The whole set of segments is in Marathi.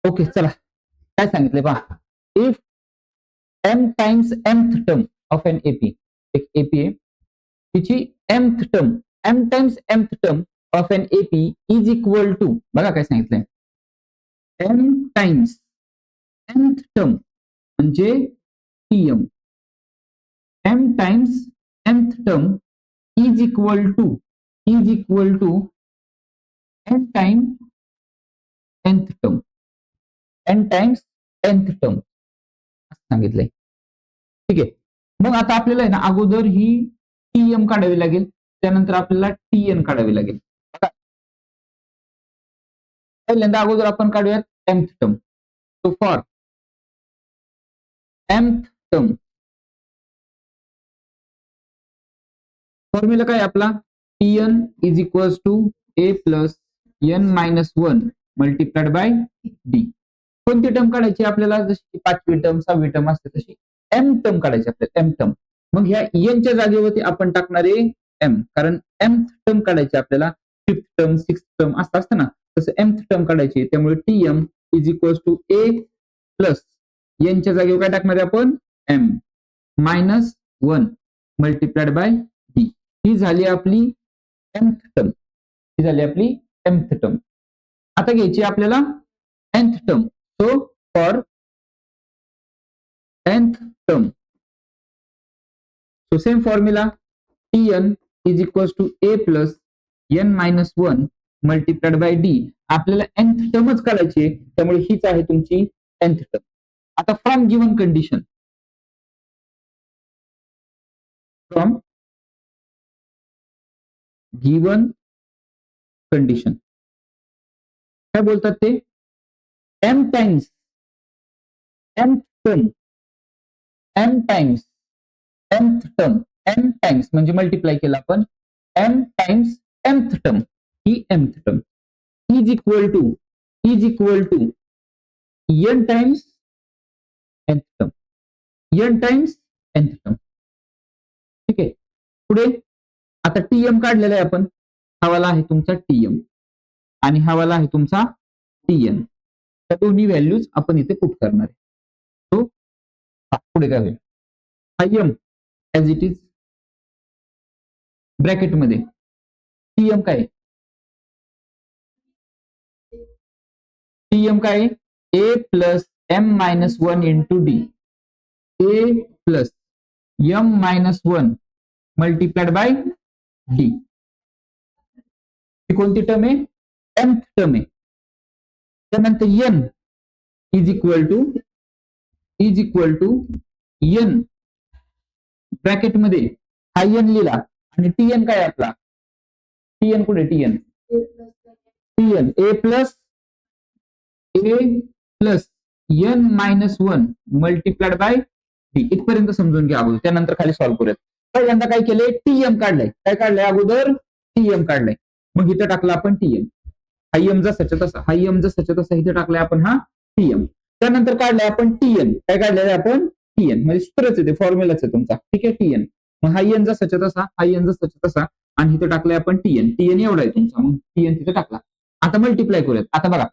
ओके चला काय सांगितले पहा. If m times mth term of n AP, एक एपी आहे तिची mth term m times mth term of n AP is equal to, बघा काय सांगितलंय, m टाइम्स mth टर्म म्हणजे tm, m times mth term is equal to n time nth term, n times nth term सांगितलंय. ठीक आहे. मग आता आपल्याला आहे ना अगोदर ही टीएम काढावी लागेल, त्यानंतर आपल्याला टीएन काढावी लागेल. पहिल्यांदा अगोदर आपण काढूयात mth term. So for mth term formula काय आपला, t n is equal to A plus N minus 1 multiplied by d. कोणती टर्म काढायची आपल्याला, जशी 5वी टर्म 6वी टर्म असते तशी एम टर्म काढायची आपल्याला, एम टर्म. मग ह्या एनच्या जागेवरती आपण टाकणार आहे एम, कारण एम टर्म काढायची आपल्याला, 5th टर्म 6th टर्म असतं ना, तसं एम टर्म काढायची. त्यामुळे TM is equal to A plus एनच्या जागेवर काय टाकणार आहे आपण, M minus 1 multiplied by D. ही झाली आपली mth टर्म, ही झाली आपली mth टर्म. आता घ्यायची आपल्याला nth term. So for nth term, so same formula, tn is equal to a plus n minus 1 multiplied by d. आपल्याला nth टर्मच काढायची आहे, त्यामुळे हीच आहे तुमची nth टर्म. आता from given condition, from given condition काय बोलतात ते, m times mth term, m times mth term, m times म्हणजे मल्टिप्लाय केलं आपण, m टाइम्स mth टर्म, ही mth term is equal to n times nth term, n times nth term. ठीक आहे. पुढे आता टीएम काढलेला आहे आपण, हा वाला आहे तुमचा टीएम आणि हा वाला आहे तुमचा टीएन. त्या दोन्ही व्हॅल्यूज आपण इथे पुट करणार आहे. तो पुढे काय होईल, हा एम ऍज इट इज ब्रॅकेटमध्ये, टीएम काय, टीएम काय, A plus M minus 1 into D, A plus M minus 1 multiplied by D. ही कोणती टर्म आहे, mth टर्म आहे. त्यानंतर n is equal to n ब्रॅकेटमध्ये हा n लिहिला आणि टीएन काय आपला, टीएन कुठे, TN A plus n minus 1 multiplied by D. इथपर्यंत समजून घ्या अगोदर, त्यानंतर खाली सॉल्व्ह करूयात. पहिल्यांदा काय केलंय, टीएम काढलंय. काय काढलंय अगोदर, टीएम काढलंय. मग इथं टाकलं आपण टीएम, हा एम जसाच्या तसा, हा एम जसाच्या तसा इथे टाकलाय आपण हा टीएम. त्यानंतर काढलाय आपण टीएन, काय काढलंय आपण टीएन, म्हणजे सूत्रच आहे ते, फॉर्म्युलाच आहे तुमचा. ठीक आहे, टीएन. मग हा एन जसाच्या तसा, हा एन जसाच्या तसा, आणि इथे टाकलाय आपण टीएन. टीएन एवढा आहे तुमचा, मग टीएन तिथे टाकला. आता मल्टिप्लाय करूयात. आता बघा,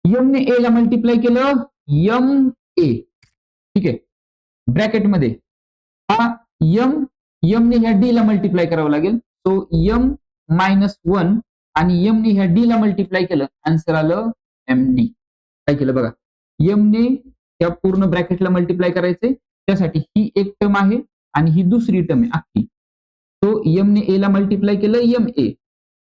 एम ने ए ला मल्टिप्लाय केलं, एम ए, ठीक आहे, ब्रॅकेटमध्ये हा एम ने ह्या डी ला मल्टिप्लाय करावं लागेल. सो एम मायनस 1 आणि एम ने ह्या डी ला मल्टिप्लाय केलं, आन्सर आलं एम डी. काय केलं बघा, एम ने या पूर्ण ब्रॅकेटला मल्टिप्लाय करायचंय, त्यासाठी ही एक टर्म आहे आणि ही दुसरी टर्म आहे अख्खी. तो एम ने ए ला मल्टिप्लाय केलं, एम ए.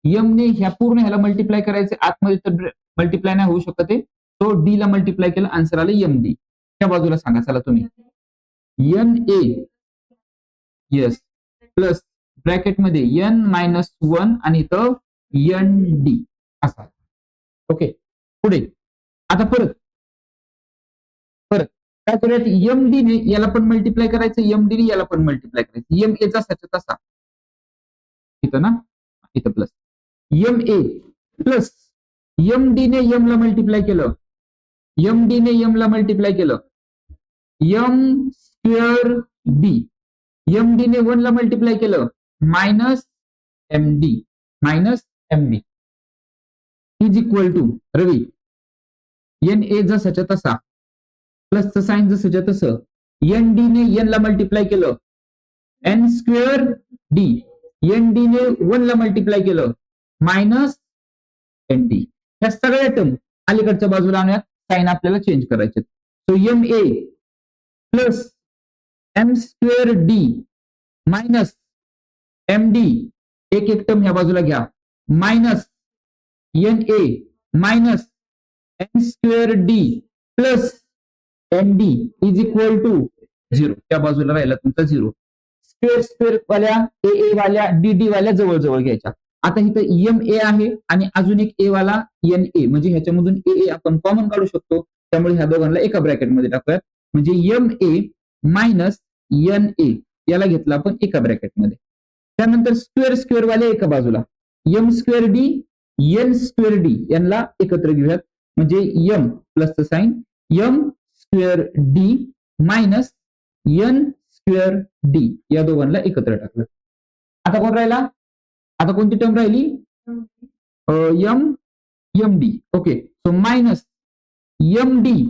एम ने ह्या पूर्ण ह्याला मल्टिप्लाय करायचं, आतमध्ये तर मल्टिप्लाय नाही होऊ शकत आहे. तो डी ला मल्टिप्लाय केलं, आन्सर आलं एम डी. त्या बाजूला सांगा चला तुम्ही, एन ए येस प्लस ब्रॅकेटमध्ये एन मायनस 1 आणि इथं एन डी असा. ओके, पुढे आता परत काय करूयात, एम डी ने याला पण मल्टिप्लाय करायचं, एम डी ने याला पण मल्टिप्लाय करायचं. एम ए जसाच्या तसा इथं ना, इथं plus m a plus m d ने एम ला मल्टिप्लाय केलं, एम डी ने एम ला मल्टिप्लाय केलं, m square d. M d ने 1 ला मल्टिप्लाय केलं, minus m d is equal to, रवी एन ए जसाच्या तसा, प्लसचं साईन जसंच्या तसं, एन डी ने एन ला मल्टिप्लाय केलं, n square D, n d ने 1 ला मल्टिप्लाय केलं, मायनस एन डी. ह्या सगळ्या टर्म अलीकडच्या बाजूला आणूयात, साईन आपल्याला चेंज करायचे. So m a plus m square D minus m d, एक एक टर्म ह्या बाजूला घ्या, minus n a minus m square d plus n d is equal to 0. त्या बाजूला राहिला तुमचा 0. स्क्वेअर स्क्वेअर वाल्या ए वाल्या डी डी वाल्या जवळ जवळ घ्यायच्या. आता इथं एम ए आहे आणि अजून एक ए वाला एन ए, म्हणजे ह्याच्यामधून ए आपण कॉमन काढू शकतो. त्यामुळे ह्या दोघांना एका ब्रॅकेटमध्ये टाकूयात. म्हणजे m a minus n a याला घेतला आपण एका ब्रॅकेटमध्ये. त्यानंतर स्क्वेअर स्क्वेअर वाले एका बाजूला, M square D N square D यांना एकत्र घेऊयात. म्हणजे एम प्लसचं sign M square D minus N square D या दोघांना एकत्र टाकलं. आता कोण राहिला? आता कोणती टर्म राहिली? M m d. Okay, so minus m d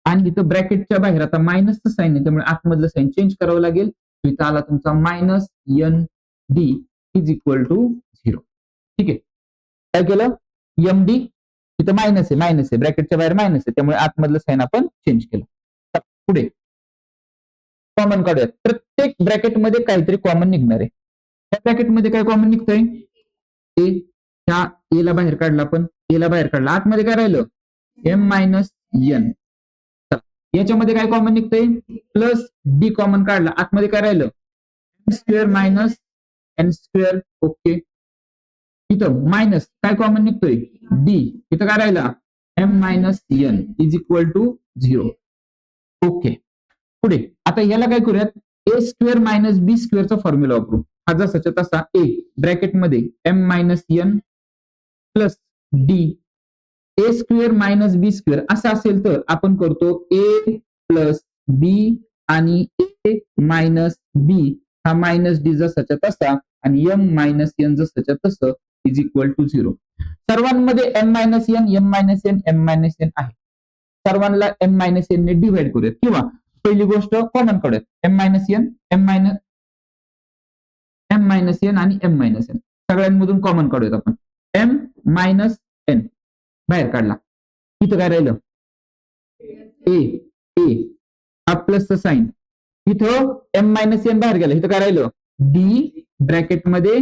आणि इथं ब्रॅकेटच्या बाहेर आता मायनसचं साईन आहे, त्यामुळे आतमधलं साईन चेंज करावं लागेल. इथं आला तुमचा minus n d is equal to 0. ठीक आहे, काय केलं? एम डी इथं मायनस आहे, ब्रॅकेटच्या बाहेर मायनस आहे, त्यामुळे आतमधलं साईन आपण चेंज केलं. पुढे कॉमन काढूयात. प्रत्येक ब्रॅकेटमध्ये काहीतरी कॉमन निघणार आहे. त्या ब्रॅकेटमध्ये काय कॉमन निघतंय? ए, ह्या ए ला बाहेर काढला आपण, ए ला बाहेर काढला, आतमध्ये काय राहिलं? M minus n. याच्यामध्ये काय कॉमन निघतंय? प्लस डी कॉमन काढला, आतमध्ये काय राहिलं? M square minus N square. Okay, इथं मायनस काय कॉमन निघतोय? डी. इथं काय राहिला? M minus N is equal to 0. Okay, पुढे आता याला काय करूयात? ए स्क्वेअर मायनस बी स्क्वेअरचा फॉर्म्युला वापरू. हा जसाच्या तसा ए ब्रॅकेटमध्ये M minus N plus D A square minus B square असं असेल तर आपण करतो ए प्लस बी आणि ए मायनस बी हा मायनस डी जसाच्या तसा आणि एम मायनस एन जसाच्या तसं इज इक्वल टू 0. सर्वांमध्ये m minus n m minus n m minus n आहे. सर्वांना एम मायनस एन ने डिवाइड करूयात, किंवा पहिली गोष्ट कॉमन काढूयात. M minus n m minus n आणि एम मायनस एन सगळ्यांमधून कॉमन काढूयात आपण. एम मायनस एन बाहेर काढला, इथं काय राहिलं? ए ए हा प्लसचं साईन, इथं एम मायनस एन बाहेर गेला, इथं काय राहिलं? डी ब्रॅकेटमध्ये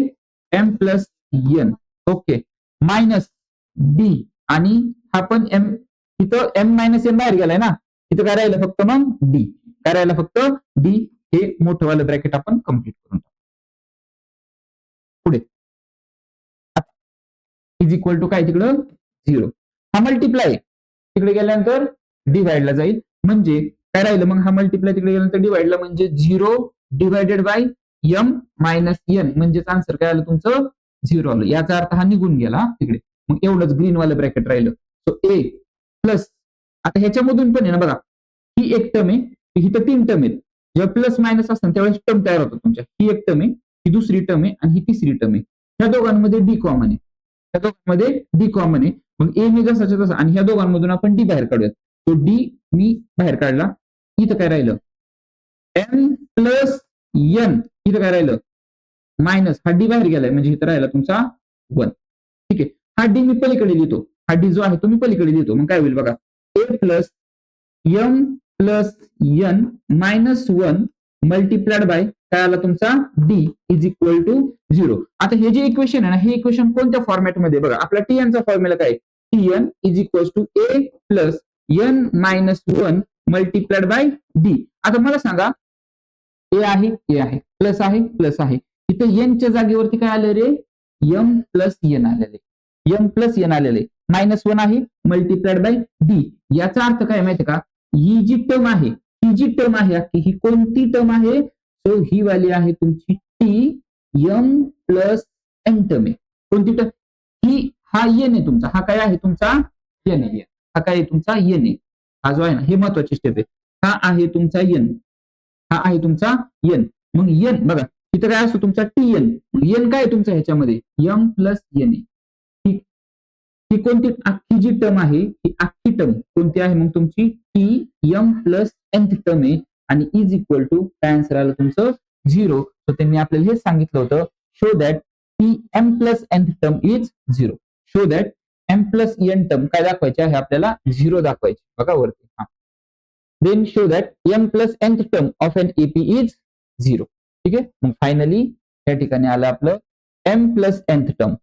M plus N. Okay, minus D आणि हा पण एम, इथं एम मायनस एन बाहेर गेलाय ना, इथं काय राहिलं? फक्त मग डी. काय राहिलं? फक्त डी. हे मोठंवालं ब्रॅकेट आपण कम्प्लीट करून टाकू. पुढे इज इक्वल टू काय? तिकडं 0. हा मल्टिप्लाय तिकडे गेल्यानंतर डिवाइडला जाईल, म्हणजे काय राहिलं मग? हा मल्टिप्लाय तिकडे गेल्यानंतर डिवाइडला, म्हणजे 0 divided by m minus n, म्हणजेच आन्सर काय आलं तुमचं? 0 आलं. याचा अर्थ हा निघून गेला तिकडे. मग एवढंच ग्रीन वालं ब्रॅकेट राहिलं. सो ए प्लस, आता ह्याच्यामधून पण आहे ना बघा, ही एक टर्म आहे, इथं 3 टर्म आहेत. जेव्हा प्लस मायनस असतात त्यावेळेस टर्म तयार होतात तुमच्या. ही एक टर्म आहे, ही दुसरी टर्म आहे आणि ही तिसरी टर्म आहे. ह्या दोघांमध्ये डी कॉमन आहे, ह्या दोघांमध्ये डी कॉमन आहे. मग ए मी जसाच्या तसा आणि ह्या दोघांमधून आपण डी बाहेर काढूयात. तो डी मी बाहेर काढला, इथं काय राहिलं? M plus n. इथं काय राहिलं? मायनस, हा डी बाहेर गेलाय, म्हणजे इथं राहिला तुमचा 1. ठीक आहे, हा डी मी पलीकडे लिहितो, हा डी जो आहे तो मी पलीकडे लिहितो. मग काय होईल बघा? A plus M plus N minus 1 multiplied by काय आला तुमचा? D is equal to 0. आता हे जे इक्वेशन आहे ना, हे इक्वेशन कोणत्या फॉर्मॅटमध्ये? बघा, आपला टीएनचा फॉर्म्युला काय? T n is equal to A plus N minus 1 multiplied by d. आता मला सांगा, ए आहे, प्लस आहे, इथं एनच्या जागेवरती काय आलं रे? एम प्लस एन आलेले, एम प्लस एन आलेले, मायनस 1 आहे मल्टिप्लाइड बाय डी. याचा अर्थ काय माहिती का? ही जी टर्म आहे, ही जी टर्म आहे ही कोणती टर्म आहे? सो ही वाली आहे तुमची t m plus n term आहे. कोणती टर्म ही? हा एन आहे तुमचा, हा काय आहे तुमचा? एन आहे. हा काय आहे तुमचा? एन आहे. हा जो आहे ना, हे महत्वाची स्टेप आहे. हा आहे तुमचा एन, हा आहे तुमचा एन. मग एन बघा, इथं काय असतो तुमचा? T N. एन काय आहे तुमचा ह्याच्यामध्ये? एम प्लस एन आहे. ही कोणती? अख्खी जी टर्म आहे, ही अख्खी टर्म कोणती आहे मग तुमची t m plus nth term आहे आणि इज इक्वल टू काय आन्सर आलं तुमचं 0. तर त्यांनी आपल्याला हे सांगितलं होतं show that t m plus nth term is 0. Show that m plus n term काय दाखवायचे आहे आपल्याला 0 दाखवायचे बघा वरती. Then show that m plus nth term of n AP is 0. ठीक आहे. मग फायनली या ठिकाणी आलं आपलं एम प्लस nth टर्म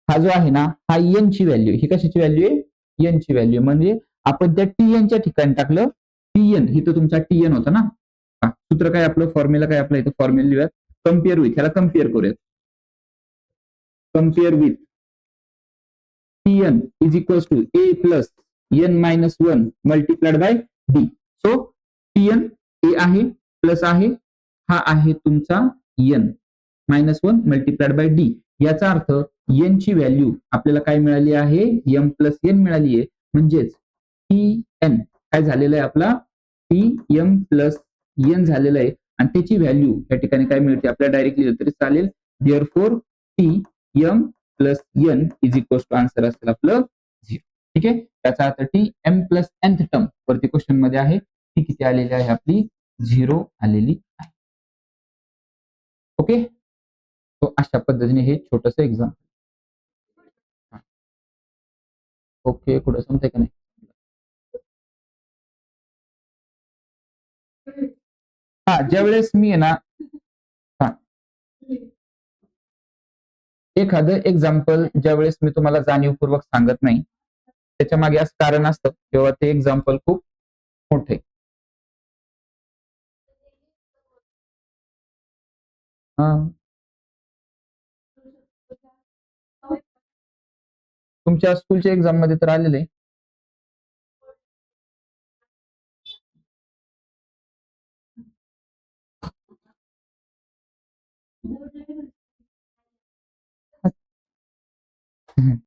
हा जो आहे ना हा एन ची व्हॅल्यू ही कशाची व्हॅल्यू आहे एन ची व्हॅल्यू म्हणजे आपण त्या टी च्या ठिकाणी टाकलं टीएन ही तर तुमचा टीएन होता ना. सूत्र काय आपलं फॉर्म्युला काय आपलं इथं फॉर्म्युला लिहूयात कम्पेअर विथ ह्याला कम्पेअर करूयात compare with TN is equals to A plus N minus 1 multiplied by D. So TN A आहे प्लस आहे हा आहे तुमचा N minus 1 multiplied by D. याचा अर्थ एन ची व्हॅल्यू आपल्याला काय मिळाली आहे एम प्लस एन मिळाली आहे म्हणजेच टी एन काय झालेलं आहे आपला टी एम प्लस एन झालेलं आहे आणि त्याची व्हॅल्यू या ठिकाणी काय मिळते आपल्याला डायरेक्टली लिहिलं तरी चालेल therefore t m plus n is equal to answer असेल आपलं 0. ठीक आहे. त्याचा अर्थ t m plus nth term वरती क्वेश्चन मध्ये आहे ती किती आलेली आहे आपली 0 आलेली आहे. ओके. तो अशा पद्धतीने हे छोटस एक्झाम. ओके कुठं समजतंय का नाही. हा ज्यावेळेस मी आहे ना हा एखादं एक्झाम्पल ज्यावेळेस मी तुम्हाला जाणीवपूर्वक सांगत नाही त्याच्या मागे असं कारण असतं तेव्हा ते एक्झाम्पल खूप मोठे. तुमच्या स्कूलच्या एक्झाम मध्ये तर आलेले